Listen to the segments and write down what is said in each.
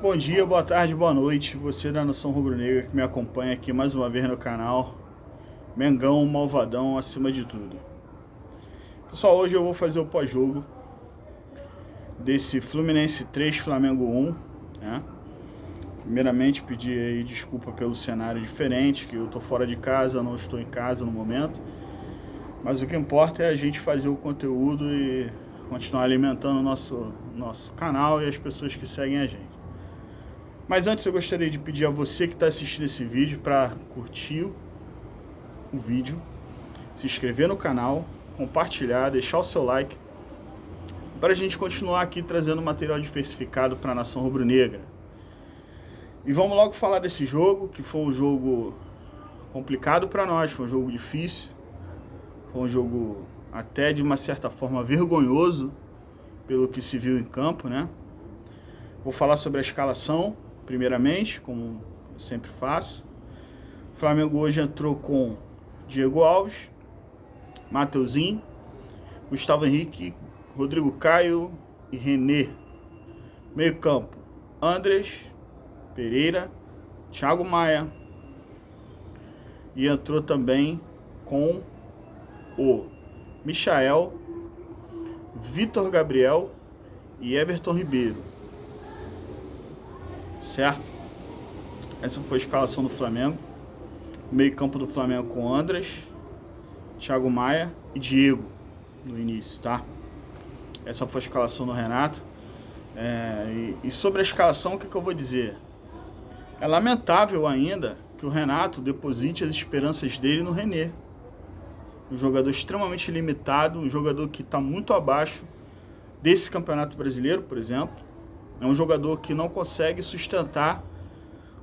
Bom dia, boa tarde, boa noite, você da Nação Rubro-Negra que me acompanha aqui mais uma vez no canal. Mengão, malvadão, acima de tudo. Pessoal, hoje eu vou fazer o pós-jogo desse Fluminense 3, Flamengo 1, né? Primeiramente, pedir aí desculpa pelo cenário diferente, que eu tô fora de casa, não estou em casa no momento. Mas o que importa é a gente fazer o conteúdo e continuar alimentando o nosso canal e as pessoas que seguem a gente. Mas antes eu gostaria de pedir a você que está assistindo esse vídeo para curtir o vídeo, se inscrever no canal, compartilhar, deixar o seu like, para a gente continuar aqui trazendo material diversificado para a Nação Rubro-Negra. E vamos logo falar desse jogo, que foi um jogo complicado para nós, foi um jogo difícil, foi um jogo até de uma certa forma vergonhoso, pelo que se viu em campo, né? Vou falar sobre a escalação, primeiramente, como eu sempre faço. O Flamengo hoje entrou com Diego Alves, Mateuzinho, Gustavo Henrique, Rodrigo Caio e René. Meio campo, Andrés, Pereira, Thiago Maia. E entrou também com o Michael, Vitor Gabriel e Everton Ribeiro. Certo? Essa foi a escalação do Flamengo. Meio campo do Flamengo com Andrés, Thiago Maia e Diego no início, tá? Essa foi a escalação do Renato. E sobre a escalação, o que eu vou dizer? É lamentável ainda que o Renato deposite as esperanças dele no René. Um jogador extremamente limitado, um jogador que está muito abaixo desse Campeonato Brasileiro, por exemplo. É um jogador que não consegue sustentar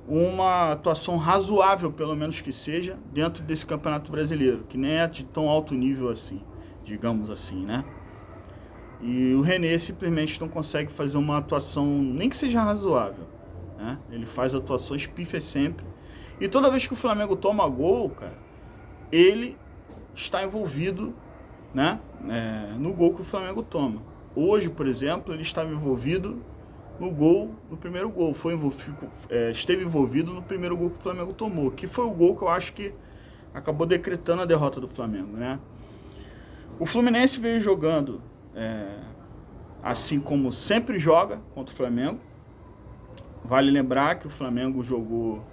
uma atuação razoável, pelo menos que seja, dentro desse Campeonato Brasileiro, que nem é de tão alto nível assim, digamos assim, né? E o René simplesmente não consegue fazer uma atuação, nem que seja razoável, né? Ele faz atuações pífias sempre. E toda vez que o Flamengo toma gol, cara, ele está envolvido, né, no gol que o Flamengo toma. Hoje, por exemplo, ele estava envolvido no primeiro gol, esteve envolvido no primeiro gol que o Flamengo tomou, que foi o gol que eu acho que acabou decretando a derrota do Flamengo, né? O Fluminense veio jogando assim como sempre joga contra o Flamengo. Vale lembrar que o Flamengo jogou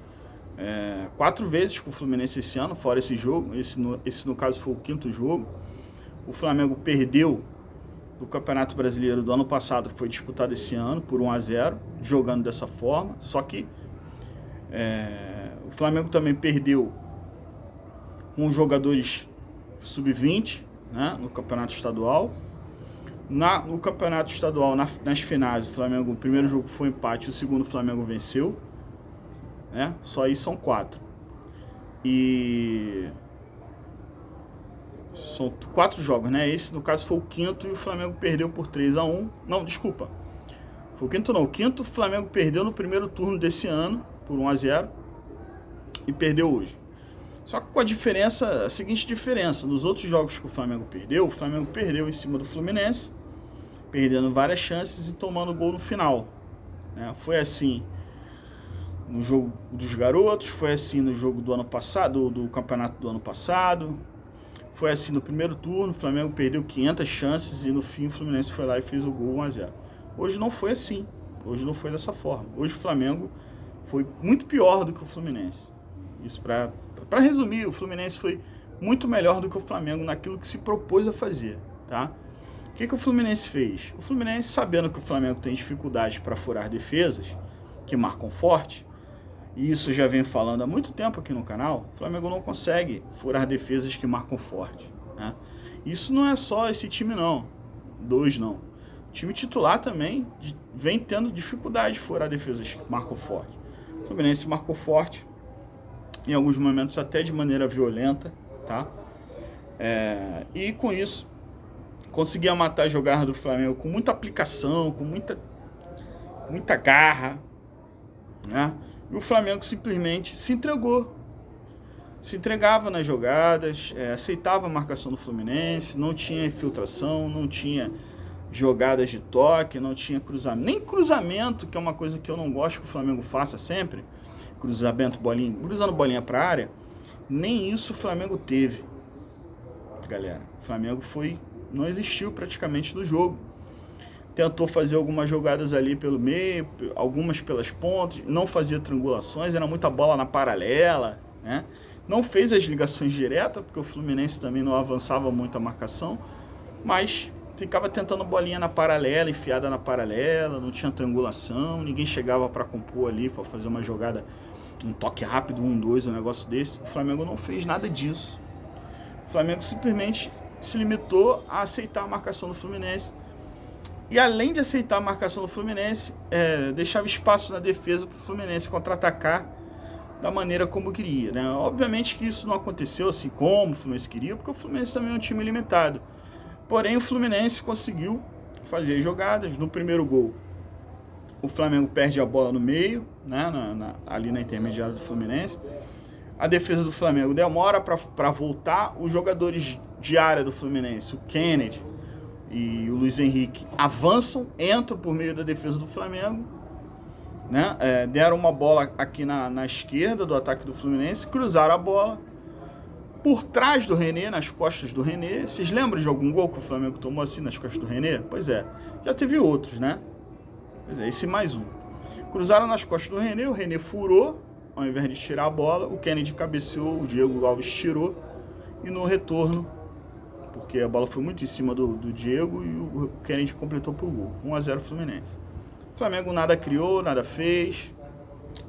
4 vezes com o Fluminense esse ano, fora esse jogo, esse no caso foi o 5º jogo. O Flamengo perdeu do Campeonato Brasileiro do ano passado, que foi disputado esse ano por 1-0, jogando dessa forma. Só que o Flamengo também perdeu com os jogadores sub-20, né, no Campeonato Estadual. No Campeonato Estadual, nas finais, o Flamengo, o primeiro jogo foi empate, o segundo o Flamengo venceu, né? Só aí são 4. E são 4 jogos, né? Esse, no caso, foi o 5º e o Flamengo perdeu por 3-1. Não, desculpa. Foi o 5º não. O 5º o Flamengo perdeu no primeiro turno desse ano por 1-0 e perdeu hoje. Só que com a seguinte diferença. Nos outros jogos que o Flamengo perdeu em cima do Fluminense, perdendo várias chances e tomando gol no final, né? Foi assim no jogo dos garotos, foi assim no jogo do ano passado, do campeonato do ano passado, foi assim no primeiro turno, o Flamengo perdeu 500 chances e no fim o Fluminense foi lá e fez o gol 1-0. Hoje não foi assim, hoje não foi dessa forma. Hoje o Flamengo foi muito pior do que o Fluminense. Isso para resumir, o Fluminense foi muito melhor do que o Flamengo naquilo que se propôs a fazer, tá? O que o Fluminense fez? O Fluminense, sabendo que o Flamengo tem dificuldade para furar defesas que marcam forte, e isso já vem falando há muito tempo aqui no canal, o Flamengo não consegue furar defesas que marcam forte, né? Isso não é só esse time não, 2 não. O time titular também vem tendo dificuldade de furar defesas que marcam forte. O Fluminense marcou forte, em alguns momentos até de maneira violenta, tá? E com isso, conseguia matar a jogada do Flamengo com muita aplicação, com muita garra, né? E o Flamengo simplesmente se entregou. Se entregava nas jogadas, aceitava a marcação do Fluminense, não tinha infiltração, não tinha jogadas de toque, não tinha cruzamento. Nem cruzamento, que é uma coisa que eu não gosto que o Flamengo faça sempre. Cruzamento, bolinha, cruzando bolinha para a área. Nem isso o Flamengo teve, galera. O Flamengo não existiu praticamente no jogo. Tentou fazer algumas jogadas ali pelo meio, algumas pelas pontas, não fazia triangulações, era muita bola na paralela, né? Não fez as ligações diretas, porque o Fluminense também não avançava muito a marcação, mas ficava tentando bolinha na paralela, enfiada na paralela, não tinha triangulação, ninguém chegava para compor ali, para fazer uma jogada, um toque rápido, 1-2, um negócio desse. O Flamengo não fez nada disso. O Flamengo simplesmente se limitou a aceitar a marcação do Fluminense. E além de aceitar a marcação do Fluminense, deixava espaço na defesa para o Fluminense contra-atacar da maneira como queria, né? Obviamente que isso não aconteceu assim como o Fluminense queria, porque o Fluminense também é um time limitado. Porém, o Fluminense conseguiu fazer jogadas. No primeiro gol, o Flamengo perde a bola no meio, né? Ali na intermediária do Fluminense. A defesa do Flamengo demora para voltar. Os jogadores de área do Fluminense, o Kennedy e o Luiz Henrique, avançam, entram por meio da defesa do Flamengo, né? Deram uma bola aqui na esquerda do ataque do Fluminense, cruzaram a bola por trás do René, nas costas do René. Vocês lembram de algum gol que o Flamengo tomou assim nas costas do René? Pois é, já teve outros, né? Pois é, esse mais um. Cruzaram nas costas do René, o René furou, ao invés de tirar a bola, o Kennedy cabeceou, o Diego Alves tirou, e no retorno, porque a bola foi muito em cima do Diego, e o Kennedy completou por gol. 1-0 Fluminense. O Flamengo nada criou, nada fez.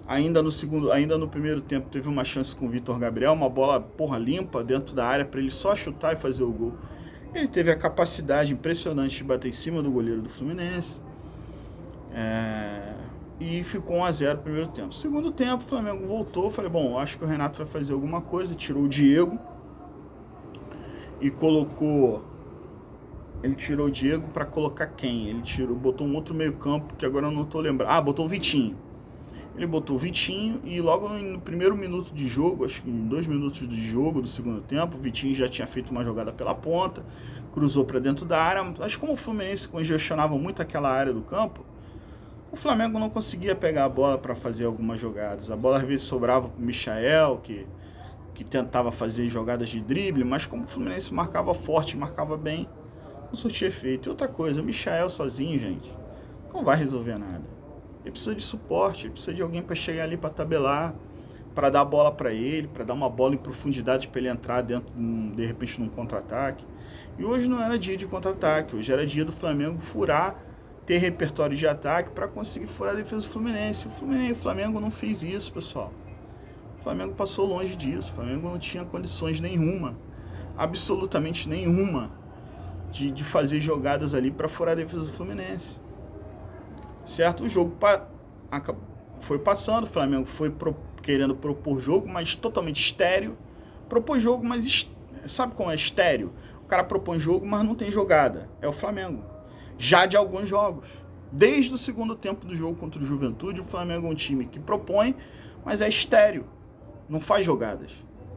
Ainda no primeiro tempo teve uma chance com o Vitor Gabriel, uma bola limpa dentro da área para ele só chutar e fazer o gol. Ele teve a capacidade impressionante de bater em cima do goleiro do Fluminense. E ficou 1-0 no primeiro tempo. Segundo tempo, o Flamengo voltou. Falei, bom, acho que o Renato vai fazer alguma coisa. Tirou o Diego e colocou. Ele tirou o Diego para colocar quem? Botou um outro meio campo, que agora eu não estou lembrando. Botou o Vitinho. Ele botou o Vitinho e logo no primeiro minuto de jogo, acho que em 2 minutos de jogo do segundo tempo, o Vitinho já tinha feito uma jogada pela ponta, cruzou para dentro da área. Mas como o Fluminense congestionava muito aquela área do campo, o Flamengo não conseguia pegar a bola para fazer algumas jogadas. A bola às vezes sobrava para o Michael, que tentava fazer jogadas de drible, mas como o Fluminense marcava forte, marcava bem, não surtia efeito. E outra coisa, o Michael sozinho, gente, não vai resolver nada. Ele precisa de suporte, ele precisa de alguém para chegar ali para tabelar, para dar a bola para ele, para dar uma bola em profundidade para ele entrar dentro, de repente, num contra-ataque. E hoje não era dia de contra-ataque, hoje era dia do Flamengo furar, ter repertório de ataque para conseguir furar a defesa do Fluminense. O Flamengo não fez isso, pessoal. O Flamengo passou longe disso. O Flamengo não tinha condições nenhuma, absolutamente nenhuma, de fazer jogadas ali para furar a defesa do Fluminense. Certo? O jogo foi passando, o Flamengo foi querendo propor jogo, mas totalmente estéreo. Propôs jogo, mas sabe como é estéreo? O cara propõe jogo, mas não tem jogada. É o Flamengo. Já de alguns jogos. Desde o segundo tempo do jogo contra o Juventude, o Flamengo é um time que propõe, mas é estéreo. Não faz jogadas.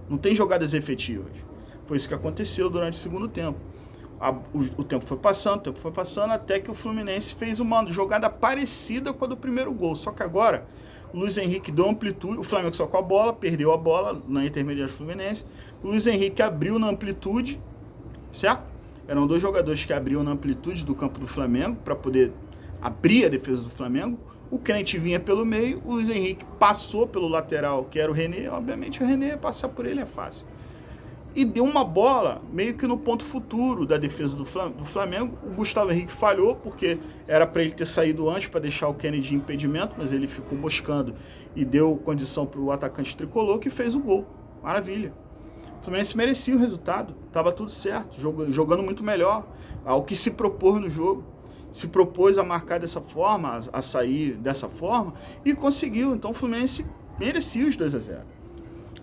Não tem jogadas efetivas. Foi isso que aconteceu durante o segundo tempo. O tempo foi passando, até que o Fluminense fez uma jogada parecida com a do primeiro gol. Só que agora, o Luiz Henrique deu amplitude, o Flamengo só com a bola, perdeu a bola na intermediária do Fluminense. O Luiz Henrique abriu na amplitude, certo? Eram 2 jogadores que abriam na amplitude do campo do Flamengo, para poder abrir a defesa do Flamengo. O Crente vinha pelo meio, o Luiz Henrique passou pelo lateral, que era o René. Obviamente o René, passar por ele é fácil. E deu uma bola meio que no ponto futuro da defesa do Flamengo. O Gustavo Henrique falhou, porque era para ele ter saído antes para deixar o Kennedy em impedimento, mas ele ficou moscando e deu condição para o atacante tricolor, que fez o gol. Maravilha. O Fluminense merecia o resultado, estava tudo certo, jogando muito melhor ao que se propôs no jogo. Se propôs a marcar dessa forma, a sair dessa forma, e conseguiu. Então o Fluminense merecia os 2-0.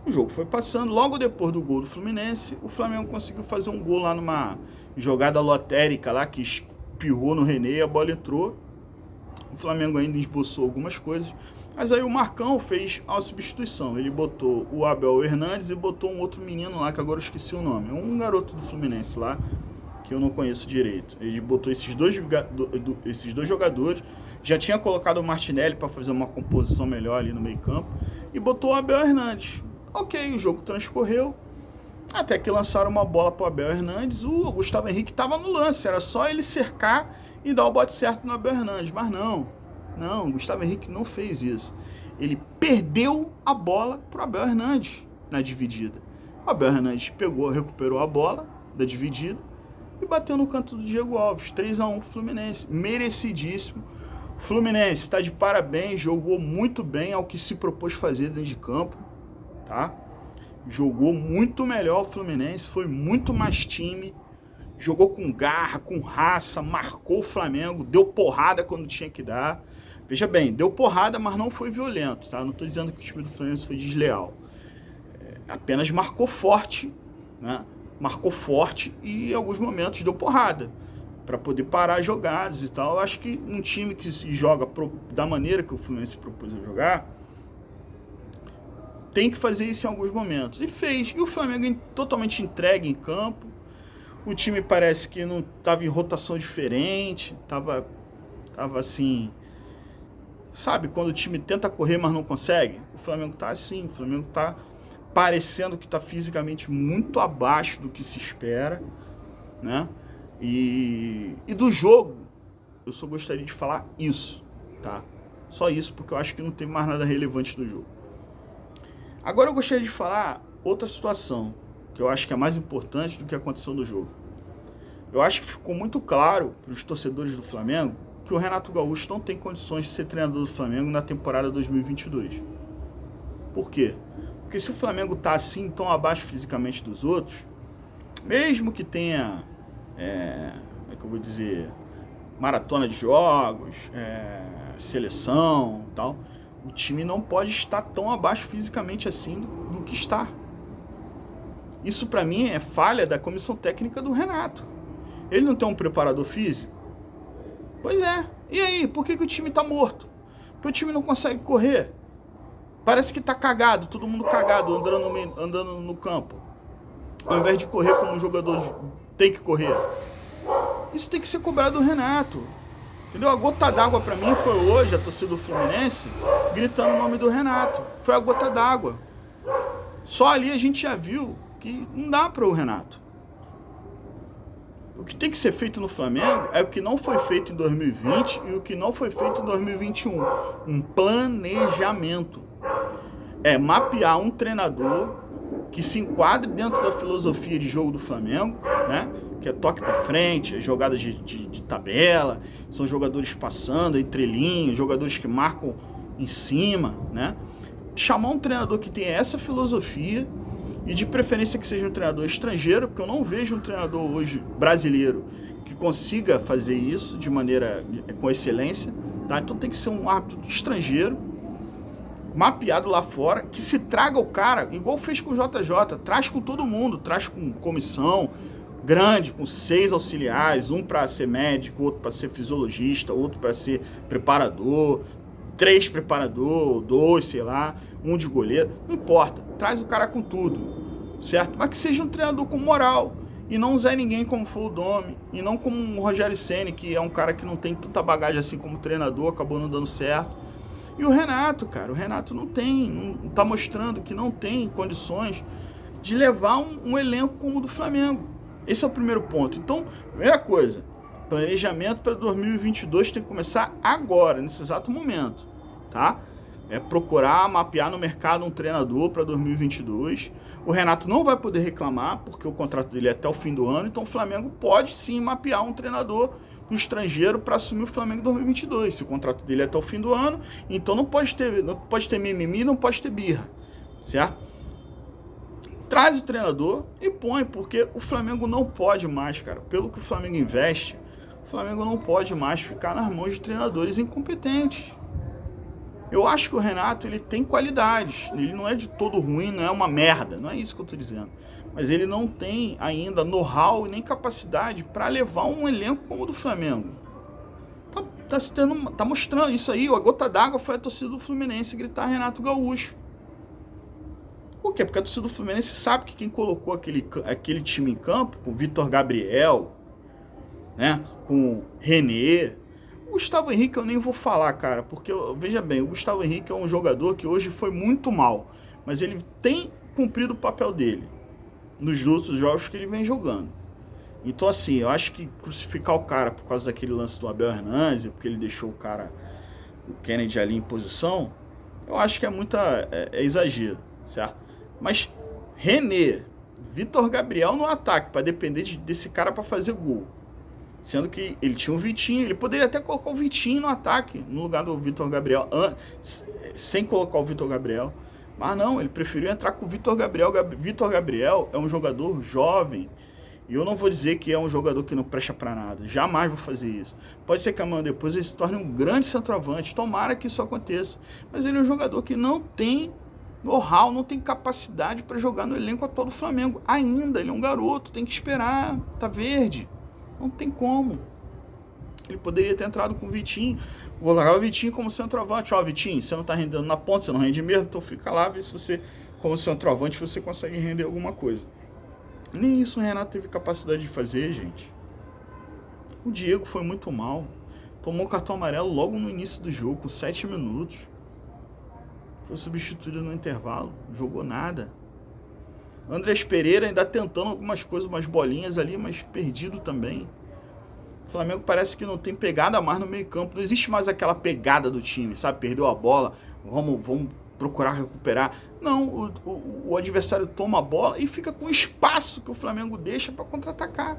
O jogo foi passando, logo depois do gol do Fluminense, o Flamengo conseguiu fazer um gol lá numa jogada lotérica lá, que espirrou no René e a bola entrou. O Flamengo ainda esboçou algumas coisas, mas aí o Marcão fez a substituição. Ele botou o Abel Hernandes e botou um outro menino lá, que agora eu esqueci o nome. Um garoto do Fluminense lá, que eu não conheço direito. Ele botou esses dois jogadores, já tinha colocado o Martinelli para fazer uma composição melhor ali no meio campo, e botou o Abel Hernandes. Ok, o jogo transcorreu, até que lançaram uma bola para o Abel Hernandes, o Gustavo Henrique estava no lance, era só ele cercar e dar o bote certo no Abel Hernandes, mas não, o Gustavo Henrique não fez isso. Ele perdeu a bola para o Abel Hernandes na dividida. O Abel Hernandes recuperou a bola da dividida e bateu no canto do Diego Alves. 3-1 Fluminense, merecidíssimo. Fluminense está de parabéns, jogou muito bem ao que se propôs fazer dentro de campo, tá? Jogou muito melhor o Fluminense, foi muito mais time, jogou com garra, com raça, marcou o Flamengo, deu porrada quando tinha que dar. Veja bem, deu porrada, mas não foi violento, tá? Não estou dizendo que o time do Fluminense foi desleal. Apenas marcou forte, né? Marcou forte e em alguns momentos deu porrada para poder parar as jogadas e tal. Eu acho que um time que se joga da maneira que o Fluminense propôs a jogar tem que fazer isso em alguns momentos. E fez. E o Flamengo totalmente entregue em campo. O time parece que não estava em rotação diferente, estava assim, sabe, quando o time tenta correr, mas não consegue? O Flamengo está assim, o Flamengo está parecendo que está fisicamente muito abaixo do que se espera, né? E do jogo, eu só gostaria de falar isso, tá? Só isso, porque eu acho que não tem mais nada relevante do jogo. Agora eu gostaria de falar outra situação, que eu acho que é mais importante do que aconteceu no jogo. Eu acho que ficou muito claro para os torcedores do Flamengo que o Renato Gaúcho não tem condições de ser treinador do Flamengo na temporada 2022. Por quê? Porque se o Flamengo está assim, tão abaixo fisicamente dos outros, mesmo que tenha, como é que eu vou dizer, maratona de jogos, seleção e tal, o time não pode estar tão abaixo fisicamente assim do que está. Isso para mim é falha da comissão técnica do Renato. Ele não tem um preparador físico? Pois é. E aí, por que o time tá morto? Porque o time não consegue correr. Parece que tá cagado, todo mundo cagado, andando no campo. Ao invés de correr como um jogador tem que correr. Isso tem que ser cobrado do Renato. Entendeu? A gota d'água pra mim foi hoje, a torcida do Fluminense, gritando o nome do Renato. Foi a gota d'água. Só ali a gente já viu que não dá para o Renato. O que tem que ser feito no Flamengo é o que não foi feito em 2020 e o que não foi feito em 2021. Um planejamento. É mapear um treinador que se enquadre dentro da filosofia de jogo do Flamengo, né? Que é toque para frente, jogadas de tabela, são jogadores passando entre linhas, jogadores que marcam em cima, né? Chamar um treinador que tenha essa filosofia e de preferência que seja um treinador estrangeiro, porque eu não vejo um treinador hoje brasileiro que consiga fazer isso de maneira com excelência, tá? Então tem que ser um árbitro estrangeiro, mapeado lá fora, que se traga o cara, igual fez com o JJ, traz com todo mundo, traz com comissão grande, com 6 auxiliares, um para ser médico, outro para ser fisiologista, outro para ser preparador, 3 preparador, 2, sei lá, um de goleiro, não importa, traz o cara com tudo, certo? Mas que seja um treinador com moral, e não Zé Ninguém como foi o Domi, e não como o Rogério Ceni, que é um cara que não tem tanta bagagem assim como treinador, acabou não dando certo. E o Renato, cara, o Renato não tá mostrando que não tem condições de levar um elenco como o do Flamengo. Esse é o primeiro ponto. Então, primeira coisa, planejamento para 2022 tem que começar agora, nesse exato momento, tá? É procurar mapear no mercado um treinador para 2022. O Renato não vai poder reclamar, porque o contrato dele é até o fim do ano, então o Flamengo pode sim mapear um treinador do estrangeiro para assumir o Flamengo em 2022. Se o contrato dele é até o fim do ano, então não pode ter mimimi, não pode ter birra, certo? Traz o treinador e põe, porque o Flamengo não pode mais, cara, pelo que o Flamengo investe, o Flamengo não pode mais ficar nas mãos de treinadores incompetentes. Eu acho que o Renato, ele tem qualidades, ele não é de todo ruim, não é uma merda, não é isso que eu tô dizendo. Mas ele não tem ainda know-how e nem capacidade para levar um elenco como o do Flamengo. Tá mostrando isso aí, a gota d'água foi a torcida do Fluminense gritar Renato Gaúcho. Por quê? Porque a torcida do Fluminense sabe que quem colocou aquele time em campo, o Vitor Gabriel, né? Com o René. O Gustavo Henrique eu nem vou falar, cara, porque, veja bem, o Gustavo Henrique é um jogador que hoje foi muito mal, mas ele tem cumprido o papel dele nos outros jogos que ele vem jogando. Então, assim, eu acho que crucificar o cara por causa daquele lance do Abel Hernandes, porque ele deixou o Kennedy ali em posição, eu acho que é exagero, certo? Mas René, Vitor Gabriel no ataque, para depender desse cara para fazer gol. Sendo que ele tinha o Vitinho, ele poderia até colocar o Vitinho no ataque, no lugar do Vitor Gabriel, sem colocar o Vitor Gabriel. Mas não, ele preferiu entrar com o Vitor Gabriel. Vitor Gabriel é um jogador jovem. E eu não vou dizer que é um jogador que não presta para nada. Jamais vou fazer isso. Pode ser que amanhã depois ele se torne um grande centroavante. Tomara que isso aconteça. Mas ele é um jogador que não tem know-how, não tem capacidade para jogar no elenco atual do Flamengo. Ainda, ele é um garoto, tem que esperar. Tá verde. Não tem como. Ele poderia ter entrado com o Vitinho. Vou largar o Vitinho como centroavante. Ó, Vitinho, você não tá rendendo na ponta, você não rende mesmo, então fica lá, vê se você, como centroavante, você consegue render alguma coisa. Nem isso o Renato teve capacidade de fazer, gente. O Diego foi muito mal. Tomou cartão amarelo logo no início do jogo, com 7 minutos. Foi substituído no intervalo, não jogou nada. Andrés Pereira ainda tentando algumas coisas, umas bolinhas ali, mas perdido também. O Flamengo parece que não tem pegada mais no meio campo. Não existe mais aquela pegada do time, sabe? Perdeu a bola, vamos procurar recuperar. Não, o adversário toma a bola e fica com o espaço que o Flamengo deixa para contra-atacar.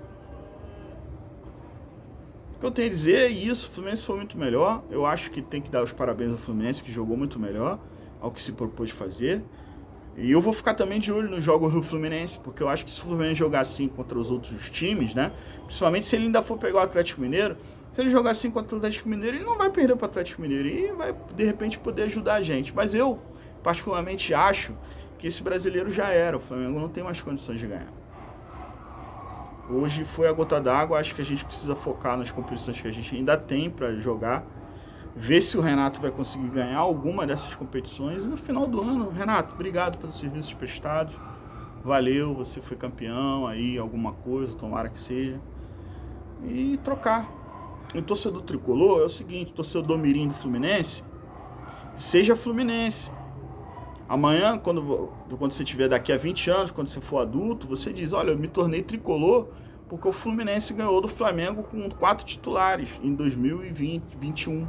O que eu tenho a dizer é isso. O Fluminense foi muito melhor. Eu acho que tem que dar os parabéns ao Fluminense, que jogou muito melhor ao que se propôs fazer. E eu vou ficar também de olho nos jogos do Fluminense, porque eu acho que se o Fluminense jogar assim contra os outros times, né? Principalmente se ele ainda for pegar o Atlético Mineiro, se ele jogar assim contra o Atlético Mineiro, ele não vai perder para o Atlético Mineiro e vai, de repente, poder ajudar a gente. Mas eu, particularmente, acho que esse brasileiro já era. O Flamengo não tem mais condições de ganhar. Hoje foi a gota d'água, acho que a gente precisa focar nas competições que a gente ainda tem para jogar. Ver se o Renato vai conseguir ganhar alguma dessas competições. E no final do ano, Renato, obrigado pelos serviços prestados. Valeu, você foi campeão aí, alguma coisa, tomara que seja. E trocar. O torcedor tricolor é o seguinte, o torcedor mirim do Fluminense, seja Fluminense. Amanhã, quando você tiver daqui a 20 anos, quando você for adulto, você diz, olha, eu me tornei tricolor porque o Fluminense ganhou do Flamengo com 4 titulares em 2021.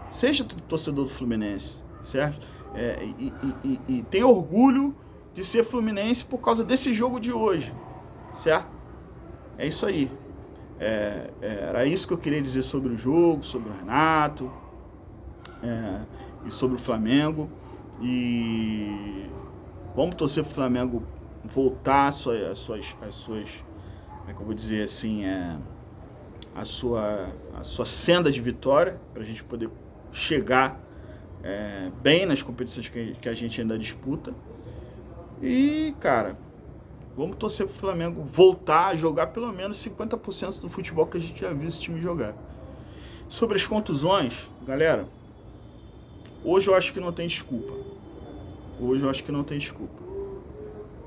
Seja torcedor do Fluminense, certo? E tem orgulho de ser fluminense por causa desse jogo de hoje, certo? É isso aí. Era isso que eu queria dizer sobre o jogo, sobre o Renato e sobre o Flamengo. E vamos torcer para o Flamengo voltar às suas, como é que eu vou dizer assim, a sua senda de vitória, para a gente poder chegar bem nas competições que a gente ainda disputa. E, cara, vamos torcer pro Flamengo voltar a jogar pelo menos 50% do futebol que a gente já viu esse time jogar. Sobre as contusões, galera, hoje eu acho que não tem desculpa.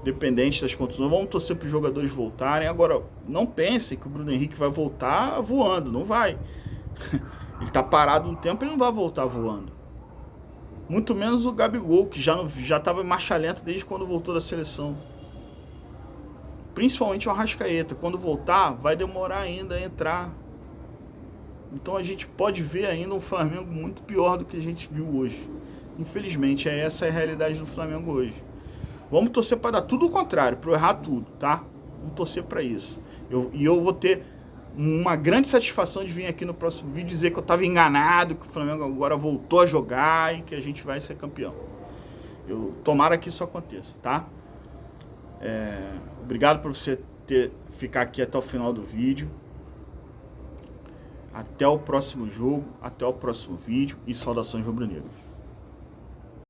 Dependente das contusões, vamos torcer para os jogadores voltarem. Agora, não pensem que o Bruno Henrique vai voltar voando, não vai. Ele tá parado um tempo, ele não vai voltar voando. Muito menos o Gabigol, que já estava em marcha lenta desde quando voltou da seleção. Principalmente o Arrascaeta. Quando voltar, vai demorar ainda a entrar. Então a gente pode ver ainda um Flamengo muito pior do que a gente viu hoje. Infelizmente, essa é a realidade do Flamengo hoje. Vamos torcer para dar tudo o contrário, para errar tudo, tá? Vamos torcer para isso. Eu vou ter uma grande satisfação de vir aqui no próximo vídeo dizer que eu estava enganado, que o Flamengo agora voltou a jogar e que a gente vai ser campeão. Tomara que isso aconteça, tá? Obrigado por você ficar aqui até o final do vídeo. Até o próximo jogo, até o próximo vídeo e saudações rubro-negras.